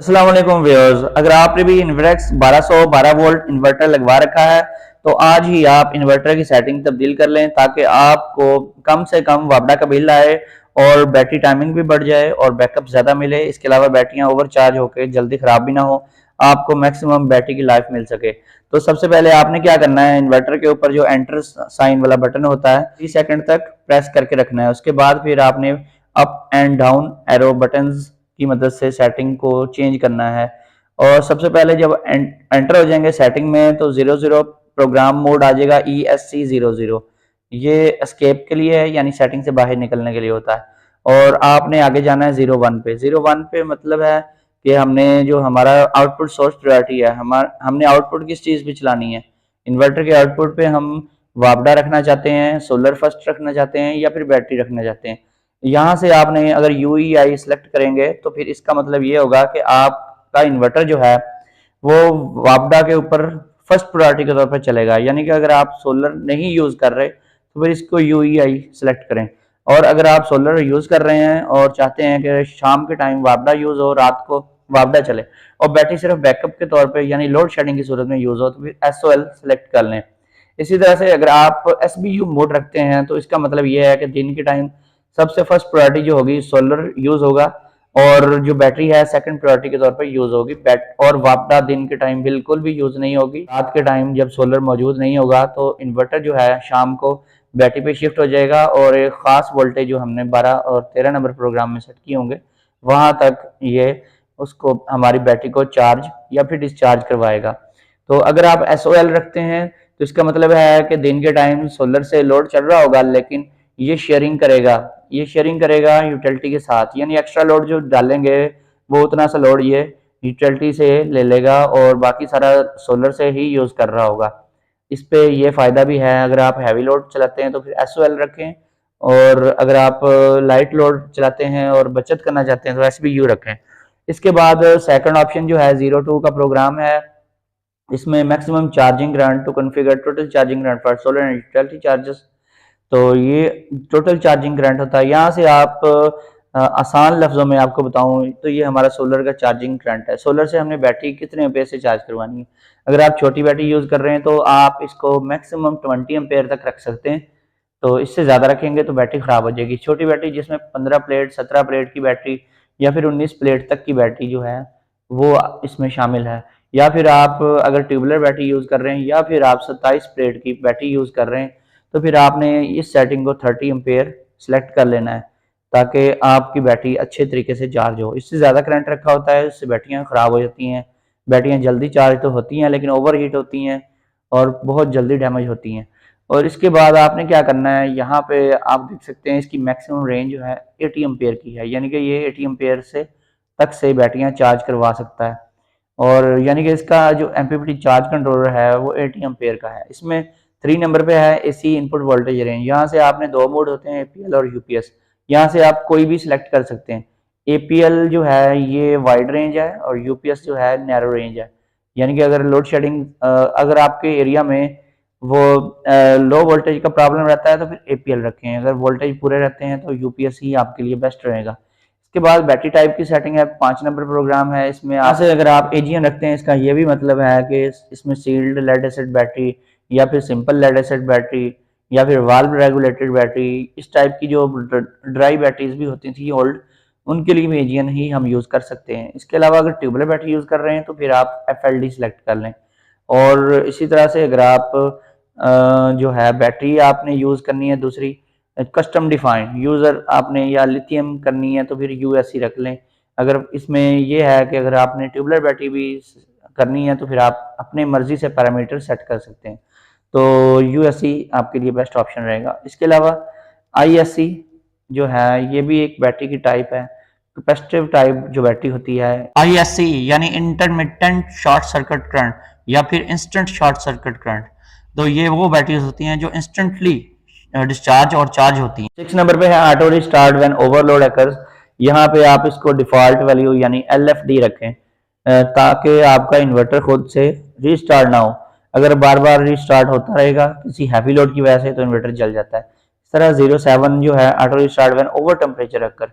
अस्सलाम वालेकुम व्यूअर्स। अगर आपने भी इन्वर्टेक्स 1212 वोल्ट इन्वर्टर लगवा रखा है तो आज ही आप इन्वर्टर की सेटिंग तब्दील कर लें ताकि आपको कम से कम वापडा का बिल आए और बैटरी टाइमिंग भी बढ़ जाए और बैकअप ज़्यादा मिले। इसके अलावा बैटरियां ओवर चार्ज होकर जल्दी ख़राब भी ना हो, आपको मैक्सिमम बैटरी की लाइफ मिल सके। तो सबसे पहले आपने क्या करना है, इन्वर्टर के ऊपर जो एंटर साइन वाला बटन होता है 30 सेकंड तक प्रेस करके रखना है। उसके बाद फिर आपने up and down arrow buttons की मदद से सेटिंग को चेंज करना है। और सबसे पहले जब एंटर हो जाएंगे सेटिंग में तो 00 प्रोग्राम मोड आ जाएगा ESC00। ये एस्केप के लिए है, यानी सेटिंग से बाहर निकलने के लिए होता है। और आपने आगे जाना है 01 पे। 01 पे मतलब है कि हमने जो हमारा आउटपुट सोर्स प्रायोरिटी है, हमने आउटपुट किस चीज़ पे चलानी है। इन्वर्टर के आउटपुट पे हम वापडा रखना चाहते हैं, सोलर फर्स्ट रखना चाहते हैं या फिर बैटरी रखना चाहते हैं। यहाँ से आपने अगर UEI सेलेक्ट करेंगे तो फिर इसका मतलब ये होगा कि आपका इन्वर्टर जो है वो वापडा के ऊपर फर्स्ट प्रायोरिटी के तौर पर चलेगा। यानी कि अगर आप सोलर नहीं यूज कर रहे तो फिर इसको UEI सेलेक्ट करें। और अगर आप सोलर यूज कर रहे हैं और चाहते हैं कि शाम के टाइम वापडा यूज हो, रात को वापडा चले और बैटरी सिर्फ बैकअप के तौर पर यानी लोड शेडिंग की सूरत में यूज हो, तो फिर SOL सेलेक्ट कर लें। इसी तरह से अगर आप SBU मोड रखते हैं तो इसका मतलब यह है कि दिन के टाइम सबसे फर्स्ट प्रायोरिटी जो होगी सोलर यूज होगा और जो बैटरी है सेकंड प्रायोरिटी के तौर पर यूज होगी। और वापडा दिन के टाइम बिल्कुल भी यूज नहीं होगी। रात के टाइम जब सोलर मौजूद नहीं होगा तो इन्वर्टर जो है शाम को बैटरी पे शिफ्ट हो जाएगा और एक खास वोल्टेज जो हमने 12 और 13 नंबर प्रोग्राम में सेट किए होंगे वहां तक ये उसको हमारी बैटरी को चार्ज या फिर डिस्चार्ज करवाएगा। तो अगर आप SOL रखते हैं तो इसका मतलब है कि दिन के टाइम सोलर से लोड चल रहा होगा लेकिन ये शेयरिंग करेगा यूटिलिटी के साथ, यानी एक्स्ट्रा लोड जो डालेंगे वो उतना सा लोड ये यूटिलिटी से ले लेगा और बाकी सारा सोलर से ही यूज कर रहा होगा। इस पे ये फायदा भी है। अगर आप हैवी लोड चलाते हैं तो फिर SOL रखें और अगर आप लाइट लोड चलाते हैं और बचत करना चाहते हैं तो SBU रखें। इसके बाद सेकंड ऑप्शन जो है 02 का प्रोग्राम है। इसमें maximum charging current to configure total charging current for solar and utility charges. तो ये टोटल चार्जिंग करंट होता है। यहाँ से आप आसान लफ्जों में आपको बताऊं तो ये हमारा सोलर का चार्जिंग करंट है। सोलर से हमने बैटरी कितने एम्पेयर से चार्ज करवानी है। अगर आप छोटी बैटरी यूज कर रहे हैं तो आप इसको मैक्सिमम 20 एम्पेयर तक रख सकते हैं। तो इससे ज्यादा रखेंगे तो बैटरी खराब हो जाएगी। छोटी बैटरी जिसमें 15 प्लेट 17 प्लेट की बैटरी या फिर 19 प्लेट तक की बैटरी जो है वो इसमें शामिल है। या फिर आप अगर ट्यूबुलर बैटरी यूज कर रहे हैं या फिर आप 27 प्लेट की बैटरी यूज कर रहे हैं तो फिर आपने इस सेटिंग को 30 एम्पेयर सेलेक्ट कर लेना है ताकि आपकी बैटरी अच्छे तरीके से चार्ज हो। इससे ज़्यादा करंट रखा होता है इससे बैटरियाँ ख़राब हो जाती हैं। बैटरियाँ जल्दी चार्ज तो होती हैं लेकिन ओवर हीट होती हैं और बहुत जल्दी डैमेज होती हैं। और इसके बाद आपने क्या करना है, यहाँ पे आप देख सकते हैं इसकी मैक्सिमम रेंज जो है 80 एम्पेयर की है, यानी कि ये 80 एम्पेयर से तक से बैटरियाँ चार्ज करवा सकता है। और यानी कि इसका जो MPPT चार्ज कंट्रोलर है वो 80 एम्पेयर का है। इसमें 3 नंबर पे है AC इनपुट वोल्टेज रेंज। यहाँ से आपने दो मोड होते हैं, APL और UPS। यहाँ से आप कोई भी सिलेक्ट कर सकते हैं। APL जो है ये वाइड रेंज है और UPS जो है नैरो रेंज है। यानी कि अगर लोड शेडिंग अगर आपके एरिया में वो लो वोल्टेज का प्रॉब्लम रहता है तो फिर APL रखें। अगर वोल्टेज पूरे रहते हैं तो UPS ही आपके लिए बेस्ट रहेगा। इसके बाद बैटरी टाइप की सेटिंग है, 5 नंबर प्रोग्राम है। इसमें यहाँ से अगर आप AGN रखते हैं इसका ये भी मतलब है कि इसमें सील्ड लेड एसिड बैटरी या फिर सिंपल लेड एसिड बैटरी या फिर वाल्व रेगुलेटेड बैटरी, इस टाइप की जो ड्राई बैटरीज भी होती थी ओल्ड, उनके लिए भी AGN ही हम यूज कर सकते हैं। इसके अलावा अगर ट्यूबुलर बैटरी यूज कर रहे हैं तो फिर आप FLD सेलेक्ट कर लें। और इसी तरह से अगर आप जो है बैटरी आपने यूज करनी है दूसरी कस्टम डिफाइंड यूजर आपने या लिथियम करनी है तो फिर USC रख लें। अगर इसमें ये है कि अगर आपने ट्यूबुलर बैटरी भी करनी है तो फिर आप अपने मर्जी से पैरामीटर सेट कर सकते हैं। तो USC आपके लिए बेस्ट ऑप्शन रहेगा। इसके अलावा ISC जो है ये भी एक बैटरी की टाइप है, कैपेसिटिव टाइप जो बैटरी होती है। ISC यानी इंटरमिटेंट शॉर्ट सर्किट करंट या फिर इंस्टेंट शॉर्ट सर्किट करंट। तो ये वो बैटरीज होती हैं जो इंस्टेंटली डिस्चार्ज और चार्ज होती हैं। 6 नंबर पे है auto restart when overload occurs. यहाँ पे आप इसको डिफॉल्ट वैल्यू यानी LFD रखें ताकि आपका इन्वर्टर खुद से रीस्टार्ट ना हो। अगर बार बार रीस्टार्ट होता रहेगा किसी हैवी लोड की वजह से तो इन्वर्टर जल जाता है। इस तरह 07 जो है auto restart when over temperature रखकर,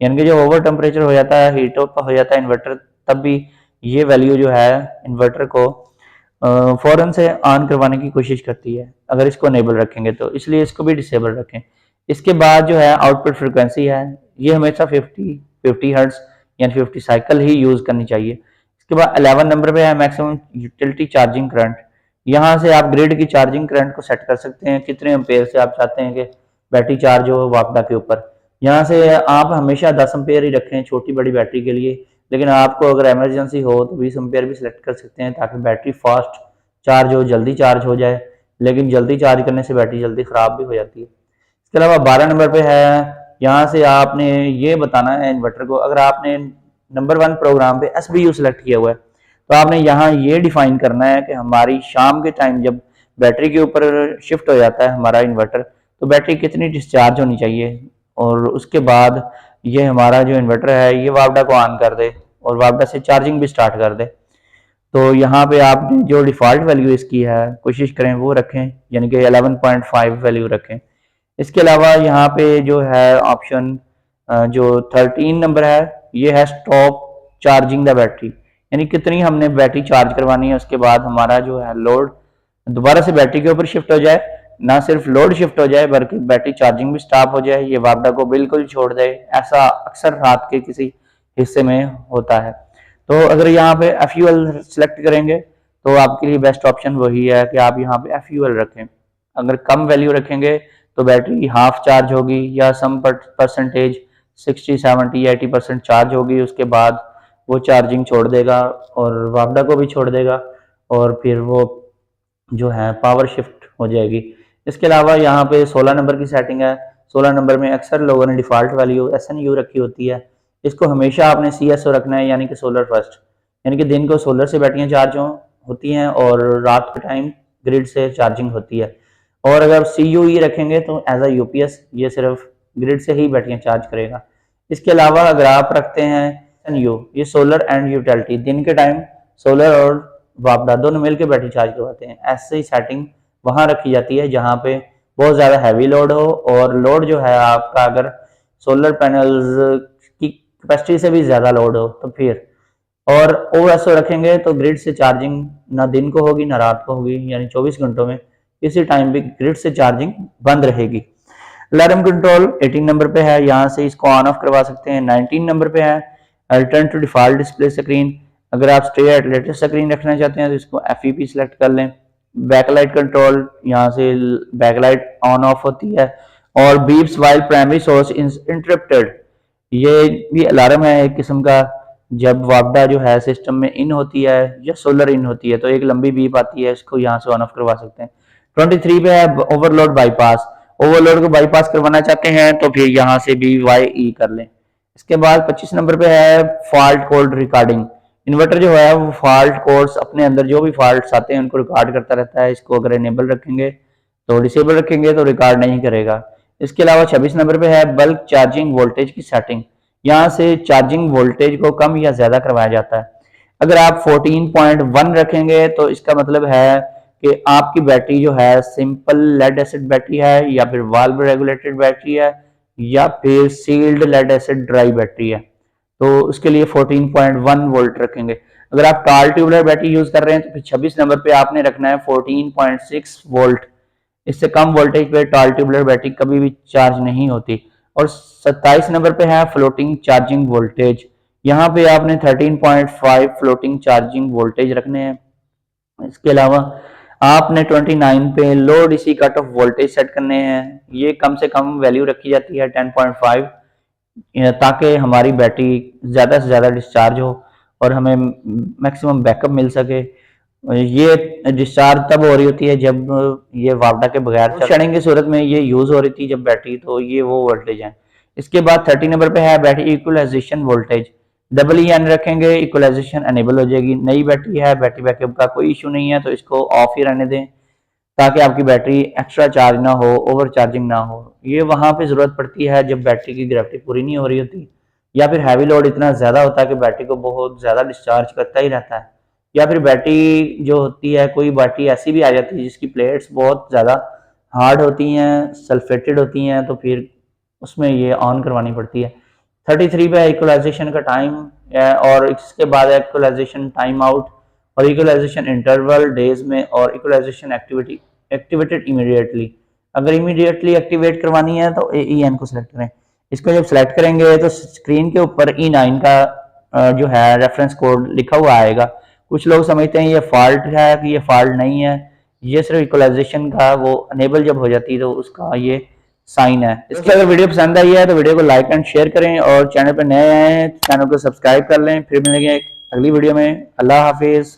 यानी कि जब ओवर टेम्परेचर हो जाता है, हीट अप हो जाता है इन्वर्टर, तब भी ये वैल्यू जो है इन्वर्टर को फ़ौरन से ऑन करवाने की कोशिश करती है अगर इसको इनेबल रखेंगे तो, इसलिए इसको भी डिसेबल रखें। इसके बाद जो है आउटपुट फ्रिक्वेंसी है, ये हमेशा 50 हर्ट्ज यानी 50 साइकिल ही यूज़ करनी चाहिए। इसके बाद 11 नंबर पे है मैक्सिमम यूटिलिटी चार्जिंग करंट। यहाँ से आप ग्रिड की चार्जिंग करंट को सेट कर सकते हैं, कितने एम्पेयर से आप चाहते हैं कि बैटरी चार्ज हो वापडा के ऊपर। यहाँ से आप हमेशा 10 एम्पेयर ही रखें छोटी बड़ी बैटरी के लिए, लेकिन आपको अगर इमरजेंसी हो तो 20 एम्पेयर भी सिलेक्ट कर सकते हैं ताकि बैटरी फास्ट चार्ज हो, जल्दी चार्ज हो जाए। लेकिन जल्दी चार्ज करने से बैटरी जल्दी ख़राब भी हो जाती है। इसके अलावा 12 नंबर पे है, यहाँ से आपने ये बताना है इन्वर्टर को, अगर आपने नंबर 1 प्रोग्राम पे SBU सेलेक्ट किया हुआ है तो आपने यहाँ ये डिफाइन करना है कि हमारी शाम के टाइम जब बैटरी के ऊपर शिफ्ट हो जाता है हमारा इन्वर्टर, तो बैटरी कितनी डिस्चार्ज होनी चाहिए, और उसके बाद ये हमारा जो इन्वर्टर है ये वापडा को ऑन कर दे और वापडा से चार्जिंग भी स्टार्ट कर दे। तो यहाँ पे आप जो डिफ़ॉल्ट वैल्यू इसकी है कोशिश करें वो रखें, यानी कि 11.5 वैल्यू रखें। इसके अलावा यहाँ पे जो है ऑप्शन जो 13 नंबर है ये है स्टॉप चार्जिंग द बैटरी, यानी कितनी हमने बैटरी चार्ज करवानी है, उसके बाद हमारा जो है लोड दोबारा से बैटरी के ऊपर शिफ्ट हो जाए, ना सिर्फ लोड शिफ्ट हो जाए बल्कि बैटरी चार्जिंग भी स्टॉप हो जाए, ये वापडा को बिल्कुल छोड़ दे। ऐसा अक्सर रात के किसी हिस्से में होता है। तो अगर यहाँ पे FUL सेलेक्ट करेंगे तो आपके लिए बेस्ट ऑप्शन वही है कि आप यहाँ पे FUL रखें। अगर कम वैल्यू रखेंगे तो बैटरी हाफ चार्ज होगी या सम परसेंटेज 60, 70, 80% चार्ज होगी, उसके बाद वो चार्जिंग छोड़ देगा और वापडा को भी छोड़ देगा और फिर वो जो है पावर शिफ्ट हो जाएगी। इसके अलावा यहाँ पे 16 नंबर की सेटिंग है। 16 नंबर में अक्सर लोगों ने डिफ़ॉल्ट वैल्यू SNU रखी होती है, इसको हमेशा आपने CSO रखना है, यानी कि सोलर फर्स्ट, यानी कि दिन को सोलर से बैटरियाँ चार्ज होती हैं और रात के टाइम ग्रिड से चार्जिंग होती है। और अगर CUE रखेंगे तो एज अ UPS ये सिर्फ ग्रिड से ही बैटरियाँ चार्ज करेगा। इसके अलावा अगर आप रखते हैं SNU, ये सोलर एंड यूटिलिटी, दिन के टाइम सोलर और वापडा दोनों मिलकर बैटरी चार्ज करवाते हैं। ऐसी सेटिंग वहाँ रखी जाती है जहाँ पे बहुत ज़्यादा हैवी लोड हो और लोड जो है आपका अगर सोलर पैनल्स की कैपेसिटी से भी ज़्यादा लोड हो तो फिर, और OSO रखेंगे तो ग्रिड से चार्जिंग ना दिन को होगी ना रात को होगी, यानी 24 घंटों में किसी टाइम भी ग्रिड से चार्जिंग बंद रहेगी। अलार्म कंट्रोल 18 नंबर पे है, यहाँ से इसको ऑन ऑफ करवा सकते हैं। 19 नंबर पे है return to default display screen, अगर आप स्टे एट लेटेस्ट स्क्रीन रखना चाहते हैं तो इसको FEP सेलेक्ट कर लें। बैकलाइट कंट्रोल, यहाँ से बैकलाइट ऑन ऑफ होती है। और beeps while primary source interrupted, ये भी अलार्म है एक किस्म का, जब वापडा जो है सिस्टम में इन होती है या सोलर इन होती है तो एक लंबी बीप आती है, इसको यहाँ से ऑन ऑफ करवा सकते हैं। 23 पे है ओवरलोड बाईपास, ओवरलोड को बाईपास करवाना चाहते हैं तो फिर यहाँ से BYE कर लें। इसके बाद 25 नंबर पे है फॉल्ट कोड रिकॉर्डिंग, इन्वर्टर जो है वो फॉल्ट कोड्स अपने अंदर जो भी फॉल्ट्स आते हैं उनको रिकॉर्ड करता रहता है, इसको अगर इनेबल रखेंगे तो, डिसेबल रखेंगे तो रिकॉर्ड नहीं करेगा। इसके अलावा 26 नंबर पे है बल्क चार्जिंग वोल्टेज की सेटिंग, यहाँ से चार्जिंग वोल्टेज को कम या ज्यादा करवाया जाता है। अगर आप 14.1 रखेंगे तो इसका मतलब है कि आपकी बैटरी जो है सिंपल लेड एसिड बैटरी है या फिर वाल्व रेगुलेटेड बैटरी है या फिर sealed lead acid dry battery है, तो उसके लिए 14.1 वोल्ट रखेंगे। अगर आप टाल ट्यूबलर बैटरी यूज कर रहे हैं तो फिर 26 नंबर पे आपने रखना है 14.6 वोल्ट, इससे कम वोल्टेज पे टाल ट्यूबलर बैटरी कभी भी चार्ज नहीं होती। और 27 नंबर पे है फ्लोटिंग चार्जिंग वोल्टेज, यहाँ पे आपने 13.5 फ्लोटिंग चार्जिंग वोल्टेज रखने हैं। इसके अलावा आपने 29 पे लो DC cut off voltage set करने हैं, ये कम से कम वैल्यू रखी जाती है 10.5, ताकि हमारी बैटरी ज़्यादा से ज़्यादा डिस्चार्ज हो और हमें मैक्सिमम बैकअप मिल सके। ये डिस्चार्ज तब हो रही होती है जब ये वापडा के बगैर शनिंग की सूरत में ये यूज़ हो रही थी जब बैटरी, तो ये वो वोल्टेज है। इसके बाद 30 नंबर पे है बैटरी इक्वलाइजेशन वोल्टेज, EN रखेंगे इक्वलाइजेशन एनेबल हो जाएगी। नई बैटरी है, बैटरी बैकअप का कोई इशू नहीं है तो इसको ऑफ ही रहने दें ताकि आपकी बैटरी एक्स्ट्रा चार्ज ना हो, ओवर चार्जिंग ना हो। ये वहाँ पे ज़रूरत पड़ती है जब बैटरी की ग्रेविटी पूरी नहीं हो रही होती या फिर हैवी लोड इतना ज़्यादा होता है कि बैटरी को बहुत ज़्यादा डिस्चार्ज करता ही रहता है, या फिर बैटरी जो होती है, कोई बैटरी ऐसी भी आ जाती है जिसकी प्लेट्स बहुत ज़्यादा हार्ड होती हैं, सल्फेटेड होती हैं, तो फिर उसमें ये ऑन करवानी पड़ती है। 33 पे इक्वलाइजेशन का टाइम और इसके बाद इक्वलाइजेशन टाइम आउट और इक्वलाइजेशन इंटरवल डेज में और इक्वलाइजेशन एक्टिविटी एक्टिवेटेड इमीडिएटली। अगर इमीडिएटली एक्टिवेट करवानी है तो AEN को सिलेक्ट करें। इसको जब सिलेक्ट करेंगे तो स्क्रीन के ऊपर E9 का जो है रेफरेंस कोड लिखा हुआ आएगा। कुछ लोग समझते हैं ये फॉल्ट है कि ये फॉल्ट नहीं है, ये सिर्फ इक्वलाइजेशन का वो अनेबल जब हो जाती है तो उसका ये साइन है। इसके अगर वीडियो पसंद आई है तो वीडियो को लाइक एंड शेयर करें और चैनल पर नए आए हैं तो चैनल को सब्सक्राइब कर लें। फिर मिलेंगे अगली वीडियो में। अल्लाह हाफिज।